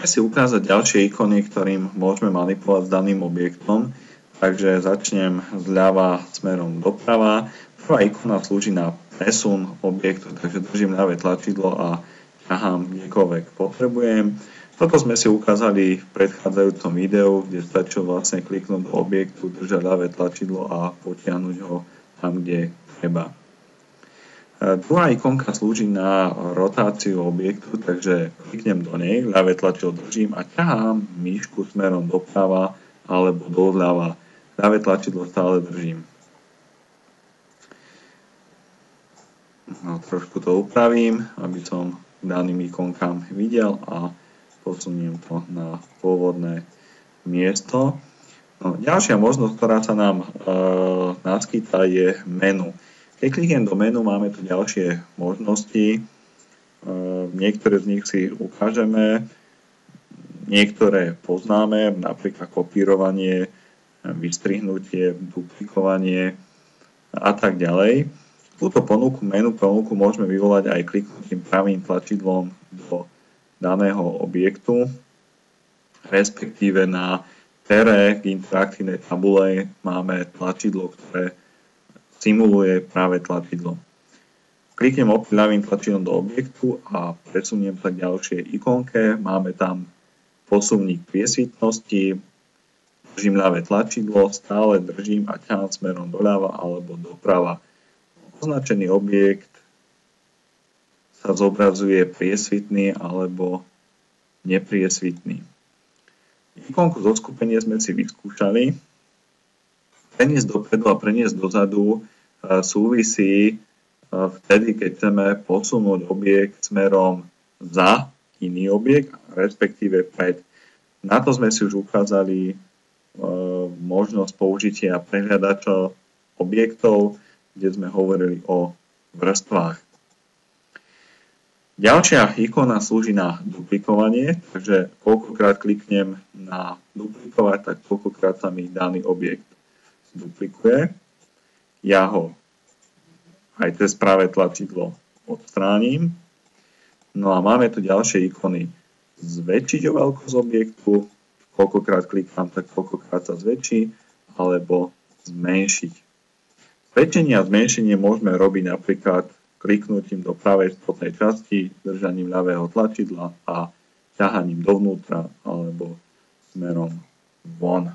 si ukázať ďalšie ikony, ktorým môžeme manipulovať s daným objektom. Takže začnem zľava smerom doprava. Prvá ikona slúži na presun objektu, takže držím ľavé tlačidlo a ťahám kdekoľvek potrebujem. Toto sme si ukázali v predchádzajúcom videu, kde stačilo vlastne kliknúť do objektu, držať ľavé tlačidlo a potiahnuť ho tam, kde treba. Druhá ikonka slúži na rotáciu objektu, takže kliknem do nej, ľavé tlačidlo držím a ťahám myšku smerom doprava alebo doľava. Ľavé tlačidlo stále držím. No, trošku to upravím, aby som daným ikonkám videl a posuniem to na pôvodné miesto. No, ďalšia možnosť, ktorá sa nám naskytá, je menu. Keď kliknem do menu, máme tu ďalšie možnosti. Niektoré z nich si ukážeme, niektoré poznáme, napríklad kopírovanie, vystrihnutie, duplikovanie a tak ďalej. Túto menu ponuku môžeme vyvolať aj kliknutím pravým tlačidlom do daného objektu, respektíve na tere k interaktívnej tabule máme tlačidlo, ktoré simuluje práve tlačidlo. Kliknem opäť ľavým tlačidlom do objektu a presuniem sa k ďalšej ikonke. Máme tam posuvník priesvitnosti, držím ľavé tlačidlo, stále držím a ťahám smerom doľava alebo doprava. Označený objekt sa zobrazuje priesvitný alebo nepriesvitný. Ikonku zoskupenie sme si vyskúšali. Preniesť dopredu a preniesť dozadu súvisí vtedy, keď chceme posunúť objekt smerom za iný objekt, respektíve pred. Na to sme si už ukázali možnosť použitia prehľadača objektov, kde sme hovorili o vrstvách. Ďalšia ikona slúži na duplikovanie, takže koľkokrát kliknem na duplikovať, tak koľkokrát sa mi daný objekt duplikuje. Ja ho aj cez pravé tlačidlo odstránim. No a máme tu ďalšie ikony. Zväčšiť o veľkosť objektu, koľkokrát klikám, tak koľkokrát sa zväčší, alebo zmenšiť. Zväčšenie a zmenšenie môžeme robiť napríklad kliknutím do pravej spodnej časti, držaním ľavého tlačidla a ťahaním dovnútra alebo smerom von.